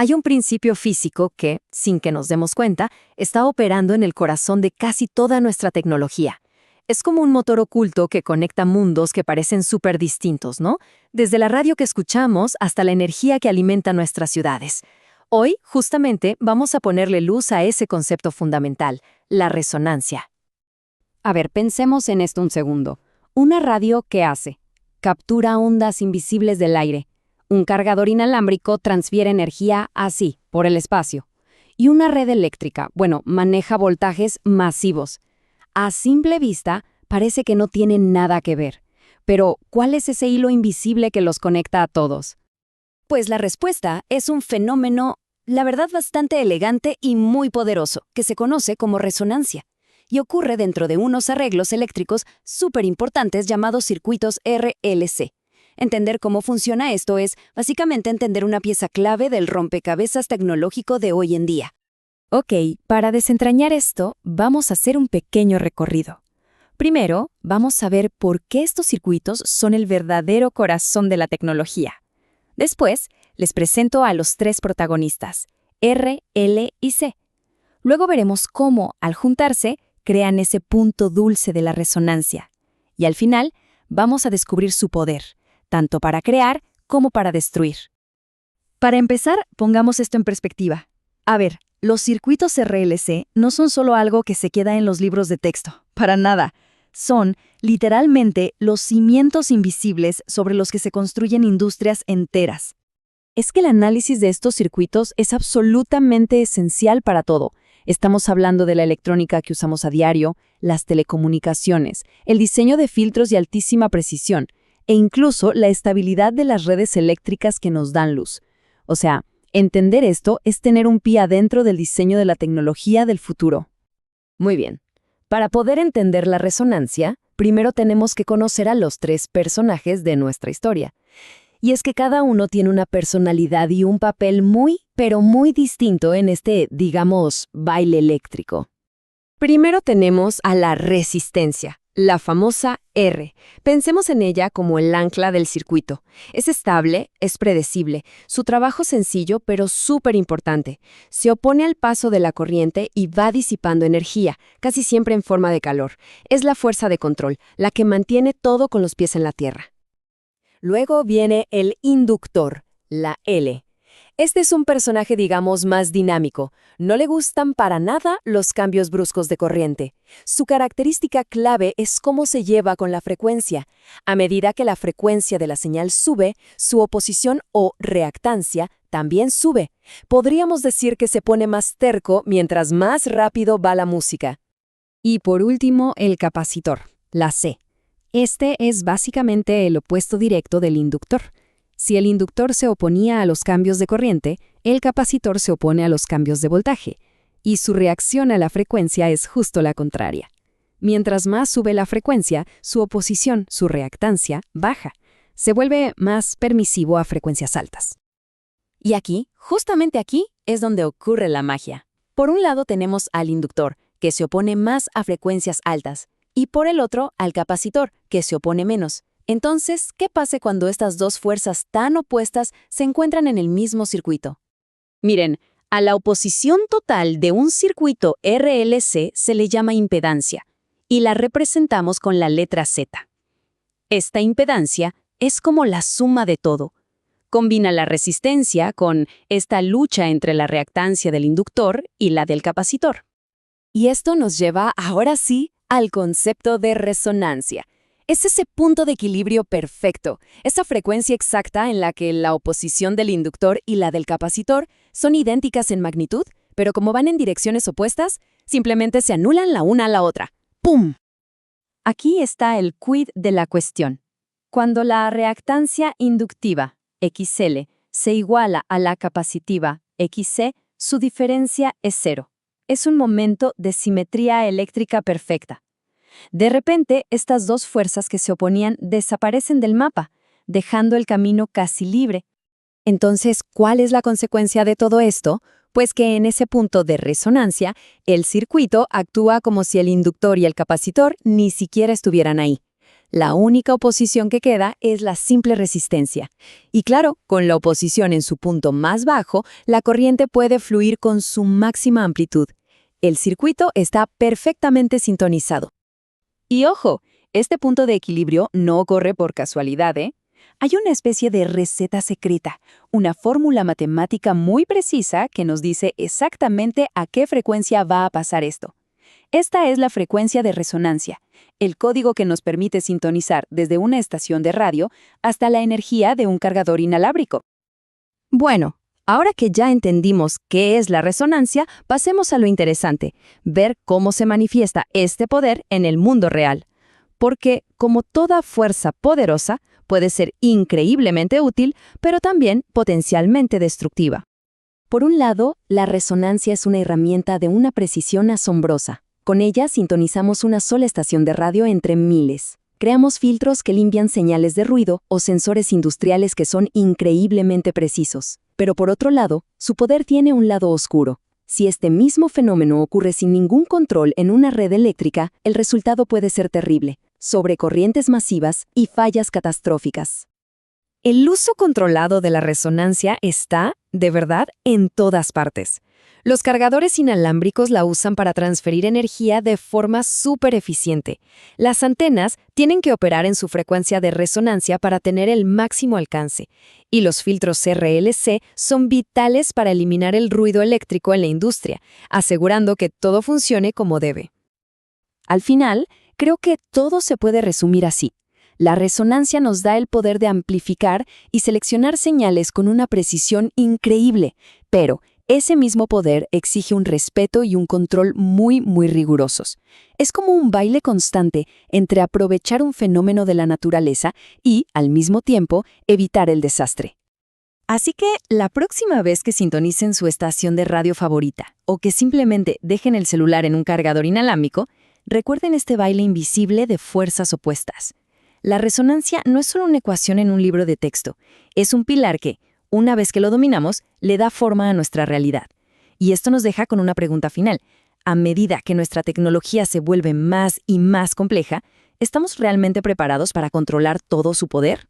Hay un principio físico que, sin que nos demos cuenta, está operando en el corazón de casi toda nuestra tecnología. Es como un motor oculto que conecta mundos que parecen súper distintos, ¿no? Desde la radio que escuchamos hasta la energía que alimenta nuestras ciudades. Hoy, justamente, vamos a ponerle luz a ese concepto fundamental, la resonancia. A ver, pensemos en esto un segundo. Una radio, ¿qué hace? Captura ondas invisibles del aire. Un cargador inalámbrico transfiere energía así, por el espacio. Y una red eléctrica, maneja voltajes masivos. A simple vista, parece que no tienen nada que ver. Pero, ¿cuál es ese hilo invisible que los conecta a todos? Pues la respuesta es un fenómeno, la verdad, bastante elegante y muy poderoso, que se conoce como resonancia. Y ocurre dentro de unos arreglos eléctricos súper importantes llamados circuitos RLC. Entender cómo funciona esto es, básicamente, entender una pieza clave del rompecabezas tecnológico de hoy en día. Ok, para desentrañar esto, vamos a hacer un pequeño recorrido. Primero, vamos a ver por qué estos circuitos son el verdadero corazón de la tecnología. Después, les presento a los tres protagonistas, R, L y C. Luego veremos cómo, al juntarse, crean ese punto dulce de la resonancia. Y al final, vamos a descubrir su poder, tanto para crear como para destruir. Para empezar, pongamos esto en perspectiva. A ver, los circuitos RLC no son solo algo que se queda en los libros de texto, para nada. Son, literalmente, los cimientos invisibles sobre los que se construyen industrias enteras. Es que el análisis de estos circuitos es absolutamente esencial para todo. Estamos hablando de la electrónica que usamos a diario, las telecomunicaciones, el diseño de filtros de altísima precisión e incluso la estabilidad de las redes eléctricas que nos dan luz. O sea, entender esto es tener un pie adentro del diseño de la tecnología del futuro. Muy bien. Para poder entender la resonancia, primero tenemos que conocer a los tres personajes de nuestra historia. Y es que cada uno tiene una personalidad y un papel muy, pero muy distinto en este, digamos, baile eléctrico. Primero tenemos a la resistencia, la famosa R. Pensemos en ella como el ancla del circuito. Es estable, es predecible, su trabajo sencillo pero súper importante. Se opone al paso de la corriente y va disipando energía, casi siempre en forma de calor. Es la fuerza de control, la que mantiene todo con los pies en la tierra. Luego viene el inductor, la L. Este es un personaje, digamos, más dinámico. No le gustan para nada los cambios bruscos de corriente. Su característica clave es cómo se lleva con la frecuencia. A medida que la frecuencia de la señal sube, su oposición o reactancia también sube. Podríamos decir que se pone más terco mientras más rápido va la música. Y por último, el capacitor, la C. Este es básicamente el opuesto directo del inductor. Si el inductor se oponía a los cambios de corriente, el capacitor se opone a los cambios de voltaje, y su reacción a la frecuencia es justo la contraria. Mientras más sube la frecuencia, su oposición, su reactancia, baja. Se vuelve más permisivo a frecuencias altas. Y aquí, justamente aquí, es donde ocurre la magia. Por un lado tenemos al inductor, que se opone más a frecuencias altas, y por el otro, al capacitor, que se opone menos. Entonces, ¿qué pasa cuando estas dos fuerzas tan opuestas se encuentran en el mismo circuito? Miren, a la oposición total de un circuito RLC se le llama impedancia, y la representamos con la letra Z. Esta impedancia es como la suma de todo. Combina la resistencia con esta lucha entre la reactancia del inductor y la del capacitor. Y esto nos lleva, ahora sí, al concepto de resonancia. Es ese punto de equilibrio perfecto, esa frecuencia exacta en la que la oposición del inductor y la del capacitor son idénticas en magnitud, pero como van en direcciones opuestas, simplemente se anulan la una a la otra. ¡Pum! Aquí está el quid de la cuestión. Cuando la reactancia inductiva, XL, se iguala a la capacitiva, XC, su diferencia es cero. Es un momento de simetría eléctrica perfecta. De repente, estas dos fuerzas que se oponían desaparecen del mapa, dejando el camino casi libre. Entonces, ¿cuál es la consecuencia de todo esto? Pues que en ese punto de resonancia, el circuito actúa como si el inductor y el capacitor ni siquiera estuvieran ahí. La única oposición que queda es la simple resistencia. Y claro, con la oposición en su punto más bajo, la corriente puede fluir con su máxima amplitud. El circuito está perfectamente sintonizado. Y ojo, este punto de equilibrio no ocurre por casualidad, ¿eh? Hay una especie de receta secreta, una fórmula matemática muy precisa que nos dice exactamente a qué frecuencia va a pasar esto. Esta es la frecuencia de resonancia, el código que nos permite sintonizar desde una estación de radio hasta la energía de un cargador inalámbrico. Bueno, ahora que ya entendimos qué es la resonancia, pasemos a lo interesante, ver cómo se manifiesta este poder en el mundo real. Porque, como toda fuerza poderosa, puede ser increíblemente útil, pero también potencialmente destructiva. Por un lado, la resonancia es una herramienta de una precisión asombrosa. Con ella sintonizamos una sola estación de radio entre miles. Creamos filtros que limpian señales de ruido o sensores industriales que son increíblemente precisos. Pero por otro lado, su poder tiene un lado oscuro. Si este mismo fenómeno ocurre sin ningún control en una red eléctrica, el resultado puede ser terrible: sobrecorrientes masivas y fallas catastróficas. El uso controlado de la resonancia está, de verdad, en todas partes. Los cargadores inalámbricos la usan para transferir energía de forma súper eficiente. Las antenas tienen que operar en su frecuencia de resonancia para tener el máximo alcance. Y los filtros RLC son vitales para eliminar el ruido eléctrico en la industria, asegurando que todo funcione como debe. Al final, creo que todo se puede resumir así. La resonancia nos da el poder de amplificar y seleccionar señales con una precisión increíble, pero ese mismo poder exige un respeto y un control muy rigurosos. Es como un baile constante entre aprovechar un fenómeno de la naturaleza y, al mismo tiempo, evitar el desastre. Así que, la próxima vez que sintonicen su estación de radio favorita o que simplemente dejen el celular en un cargador inalámbrico, recuerden este baile invisible de fuerzas opuestas. La resonancia no es solo una ecuación en un libro de texto, es un pilar que, una vez que lo dominamos, le da forma a nuestra realidad. Y esto nos deja con una pregunta final. A medida que nuestra tecnología se vuelve más y más compleja, ¿estamos realmente preparados para controlar todo su poder?